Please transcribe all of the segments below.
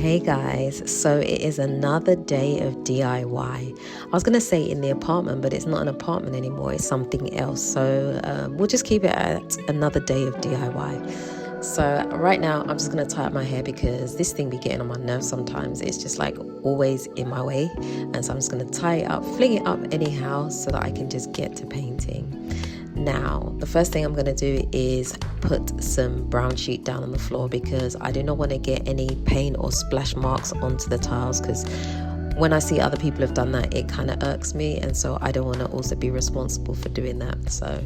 Hey guys, so it is another day of DIY. I was going to say in the apartment, but it's not an apartment anymore, it's something else. So we'll just keep it at another day of DIY. So right now I'm just going to tie up my hair because this thing be getting on my nerves sometimes. It's just like always in my way. And so I'm just going to tie it up, fling it up anyhow so that I can just get to painting. Now, the first thing I'm going to do is put some brown sheet down on the floor because I do not want to get any paint or splash marks onto the tiles, because when I see other people have done that, it kind of irks me, and so I don't want to also be responsible for doing that. So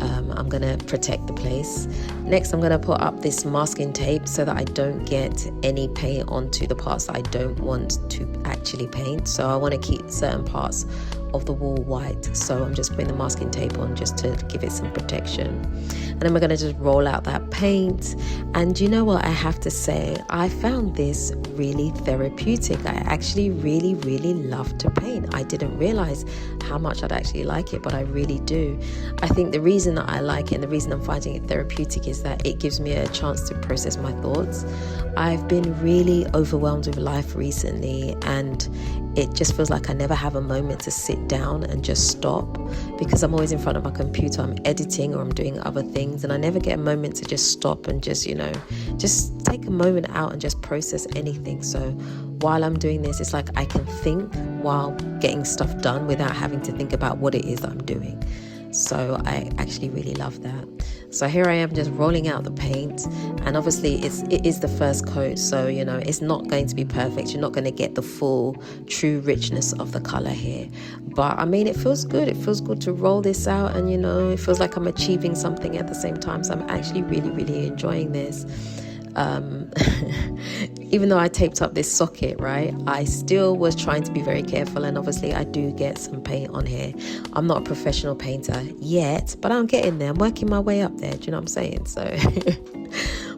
I'm going to protect the place. Next, I'm going to put up this masking tape so that I don't get any paint onto the parts that I don't want to actually paint. So I want to keep certain parts of the wall white, so I'm just putting the masking tape on just to give it some protection. And then we're going to just roll out that paint. And you know what, I have to say, I found this really therapeutic. I actually really love to paint. I didn't realize how much I'd actually like it, but I really do. I think the reason that I like it and the reason I'm finding it therapeutic is that it gives me a chance to process my thoughts. I've been really overwhelmed with life recently, and it just feels like I never have a moment to sit down and just stop, because I'm always in front of my computer, I'm editing or I'm doing other things, and I never get a moment to just stop and just take a moment out and just process anything. So while I'm doing this, it's like I can think while getting stuff done without having to think about what it is that I'm doing. So I actually really love that. So here I am just rolling out the paint, and obviously it is the first coat, so it's not going to be perfect. You're not going to get the full true richness of the color here, but I mean, it feels good. It feels good to roll this out, and it feels like I'm achieving something at the same time. So I'm actually really enjoying this. Even though I taped up this socket, right, I still was trying to be very careful, and obviously I do get some paint on here. I'm not a professional painter yet, but I'm getting there. I'm working my way up there, do you know what I'm saying? So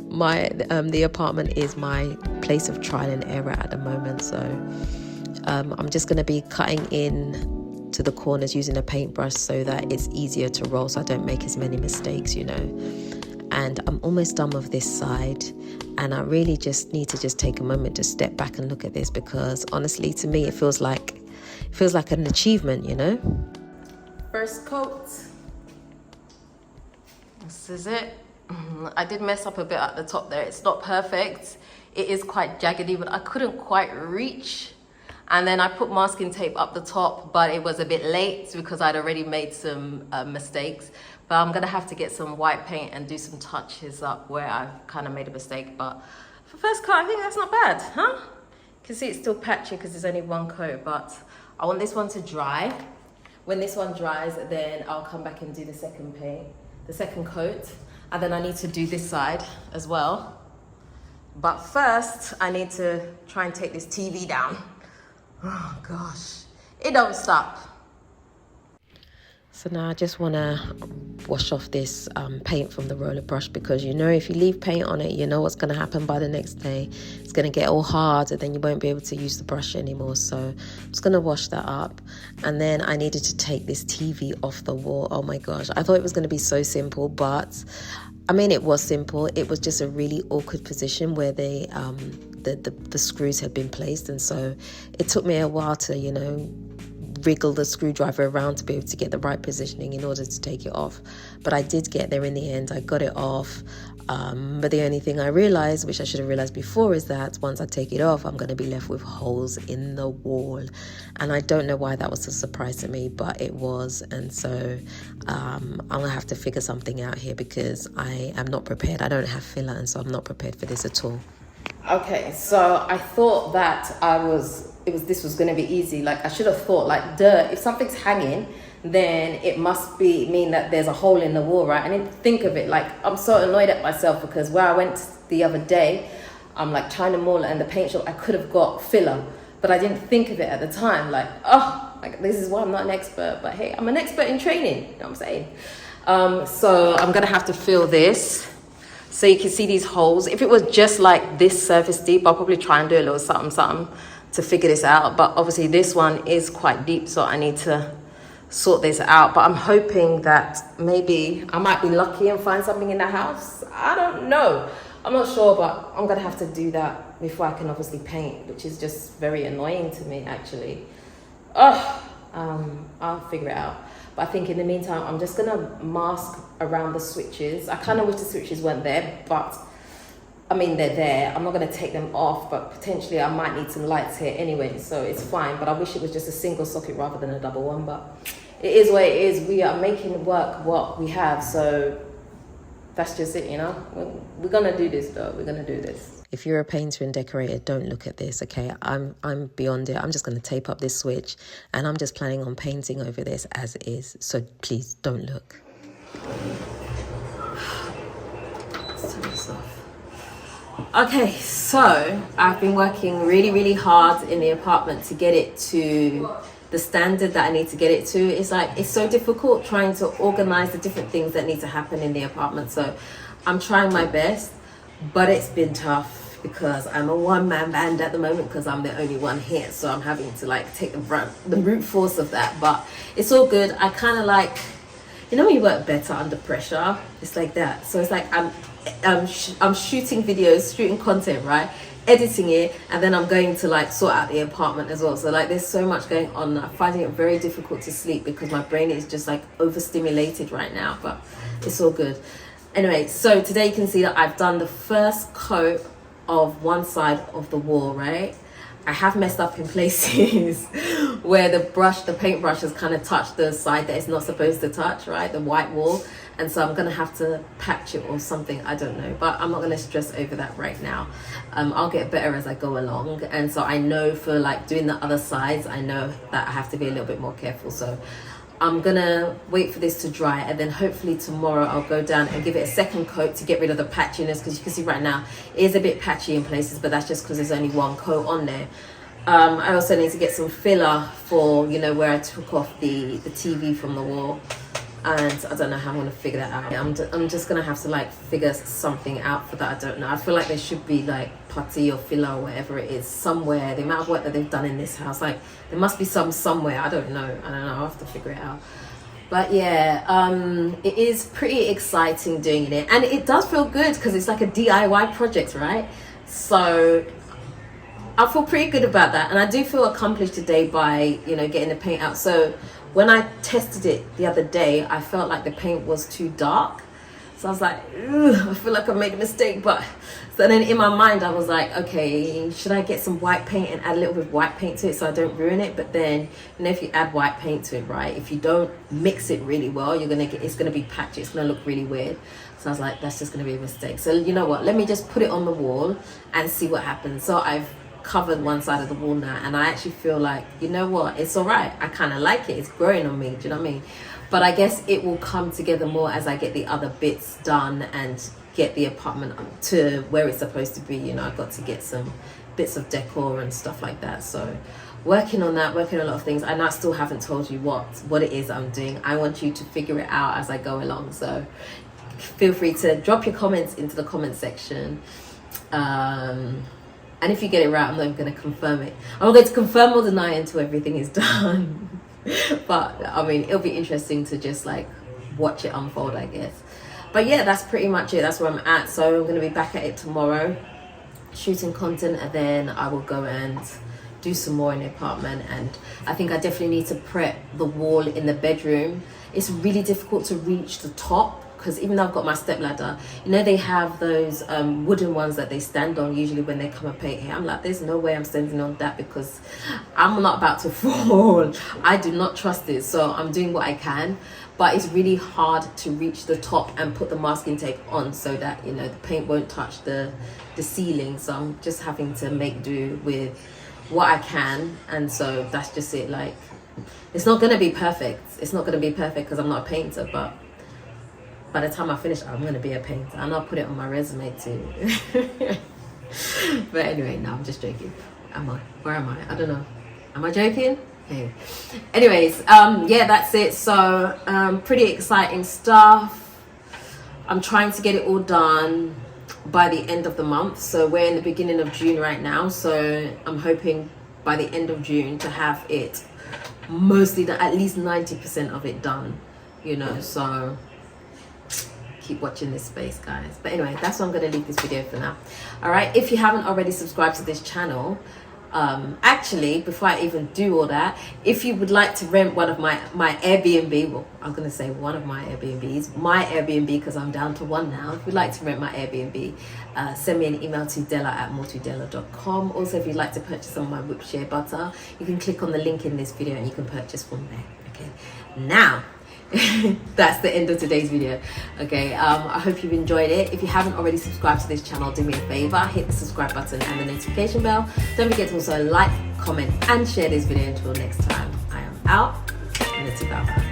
the apartment is my place of trial and error at the moment. So I'm just going to be cutting in to the corners using a paintbrush so that it's easier to roll, so I don't make as many mistakes, And I'm almost done with this side, and I really just need to just take a moment to step back and look at this, because honestly, to me, it feels like an achievement, First coat. This is it. I did mess up a bit at the top there. It's not perfect. It is quite jaggedy, but I couldn't quite reach. And then I put masking tape up the top, but it was a bit late because I'd already made some mistakes. But I'm gonna have to get some white paint and do some touches up where I've kind of made a mistake. But for first coat, I think that's not bad, huh? You can see it's still patchy because there's only one coat, but I want this one to dry. When this one dries, then I'll come back and do the second coat. And then I need to do this side as well. But first, I need to try and take this TV down. Oh gosh, it don't stop. So now I just want to wash off this paint from the roller brush, because if you leave paint on it, you know what's going to happen by the next day. It's going to get all hard, and then you won't be able to use the brush anymore. So I'm just going to wash that up. And then I needed to take this TV off the wall. Oh my gosh, I thought it was going to be so simple, but I mean, it was simple. It was just a really awkward position where the screws had been placed, and so it took me a while to wriggle the screwdriver around to be able to get the right positioning in order to take it off. But I did get there in the end. I got it off. But the only thing I realized, which I should have realized before, is that once I take it off, I'm going to be left with holes in the wall. And I don't know why that was a surprise to me, but it was. And so I'm going to have to figure something out here, because I am not prepared. I don't have filler, and so I'm not prepared for this at all. Okay, so I thought that this was going to be easy. Like, I should have thought, like, if something's hanging, then it must mean that there's a hole in the wall, right? I didn't think of it. Like, I'm so annoyed at myself, because where I went the other day, I'm like China Mall and the paint shop, I could have got filler, but I didn't think of it at the time. Like, this is why I'm not an expert, but hey, I'm an expert in training, you know what I'm saying? So I'm going to have to fill this. So you can see these holes. If it was just like this surface deep, I'll probably try and do a little something to figure this out. But obviously this one is quite deep, so I need to sort this out. But I'm hoping that maybe I might be lucky and find something in the house. I don't know. I'm not sure, but I'm gonna have to do that before I can obviously paint, which is just very annoying to me actually. I'll figure it out. But I think in the meantime, I'm just gonna mask around the switches. I kind of wish the switches weren't there, but I mean, they're there. I'm not gonna take them off, but potentially I might need some lights here anyway, so it's fine. But I wish it was just a single socket rather than a double one, but it is what it is. We are making work what we have, so that's just it, you know. We're gonna do this though. We're gonna do this. If you're a painter and decorator, don't look at this, okay? I'm beyond it. I'm just going to tape up this switch, and I'm just planning on painting over this as is. So please don't look. Let's turn this off. Okay, so I've been working really, really hard in the apartment to get it to the standard that I need to get it to. It's like, it's so difficult trying to organize the different things that need to happen in the apartment. So I'm trying my best, but it's been tough because I'm a one-man band at the moment because I'm the only one here. So I'm having to like take the brute force of that, but it's all good. I kind of like, you know when you work better under pressure? It's like that. So it's like I'm shooting videos, shooting content, right? Editing it, and then I'm going to like sort out the apartment as well. So like there's so much going on. I'm finding it very difficult to sleep because my brain is just like overstimulated right now, but it's all good. Anyway, so today you can see that I've done the first coat of one side of the wall, right? I have messed up in places where the paintbrush has kind of touched the side that it's not supposed to touch, right? The white wall. And so I'm going to have to patch it or something, I don't know. But I'm not going to stress over that right now. I'll get better as I go along. And so I know for like doing the other sides, I know that I have to be a little bit more careful. So I'm gonna wait for this to dry, and then hopefully tomorrow I'll go down and give it a second coat to get rid of the patchiness, because you can see right now it is a bit patchy in places, but that's just because there's only one coat on there. I also need to get some filler for, you know, where I took off the TV from the wall, and I don't know how I'm gonna figure that out. I'm just gonna have to like figure something out for that. I don't know. I feel like there should be like putty or filler or whatever it is somewhere. The amount of work that they've done in this house, like there must be somewhere. I don't know. I'll have to figure it out. But yeah, it is pretty exciting doing it, and it does feel good because it's like a DIY project, right? So I feel pretty good about that, and I do feel accomplished today by, you know, getting the paint out. So when I tested it the other day, I felt like the paint was too dark. So I was like, ugh, I feel like I made a mistake. But so then in my mind, I was like, okay, should I get some white paint and add a little bit of white paint to it so I don't ruin it? But then, you know, if you add white paint to it, right, if you don't mix it really well, it's gonna be patchy. It's gonna look really weird. So I was like, that's just gonna be a mistake. So you know what? Let me just put it on the wall and see what happens. So I've covered one side of the wall now, and I actually feel like, you know what, it's all right. I kind of like it. It's growing on me, do you know what I mean? But I guess it will come together more as I get the other bits done and get the apartment to where it's supposed to be. You know, I've got to get some bits of decor and stuff like that. So working on that, working on a lot of things. And I still haven't told you what it is I'm doing. I want you to figure it out as I go along. So feel free to drop your comments into the comment section. And if you get it right, I'm not even going to confirm it. I'm going to confirm or deny until everything is done. But I mean, it'll be interesting to just like watch it unfold, I guess. But yeah, that's pretty much it. That's where I'm at. So I'm going to be back at it tomorrow, shooting content, and then I will go and do some more in the apartment. And I think I definitely need to prep the wall in the bedroom. It's really difficult to reach the top, because even though I've got my step ladder, you know, they have those wooden ones that they stand on usually when they come and paint here. I'm like, there's no way I'm standing on that because I'm not about to fall. I do not trust it. So I'm doing what I can, but it's really hard to reach the top and put the masking tape on so that, you know, the paint won't touch the ceiling. So I'm just having to make do with what I can. And so that's just it. Like, it's not going to be perfect. It's not going to be perfect because I'm not a painter, but by the time I finish, I'm going to be a painter, and I'll put it on my resume too. But anyway, no, I'm just joking. Where am I? I don't know. Am I joking? Hey. Anyways, yeah, that's it. So pretty exciting stuff. I'm trying to get it all done by the end of the month. So we're in the beginning of June right now. So I'm hoping by the end of June to have it mostly, at least 90% of it done, you know. So keep watching this space, guys. But anyway, that's why I'm going to leave this video for now. All right, if you haven't already subscribed to this channel, actually, before I even do all that, if you would like to rent one of my Airbnb, well, I'm going to say one of my Airbnbs, my Airbnb, because I'm down to one now. If you'd like to rent my Airbnb, send me an email to dela@multidela.com. Also, if you'd like to purchase some of my whipped shea butter, you can click on the link in this video and you can purchase from there. Okay, now that's the end of today's video. Okay, I hope you've enjoyed it. If you haven't already subscribed to this channel, do me a favor, hit the subscribe button and the notification bell. Don't forget to also like, comment and share this video. Until next time, I am out. Nutifafa.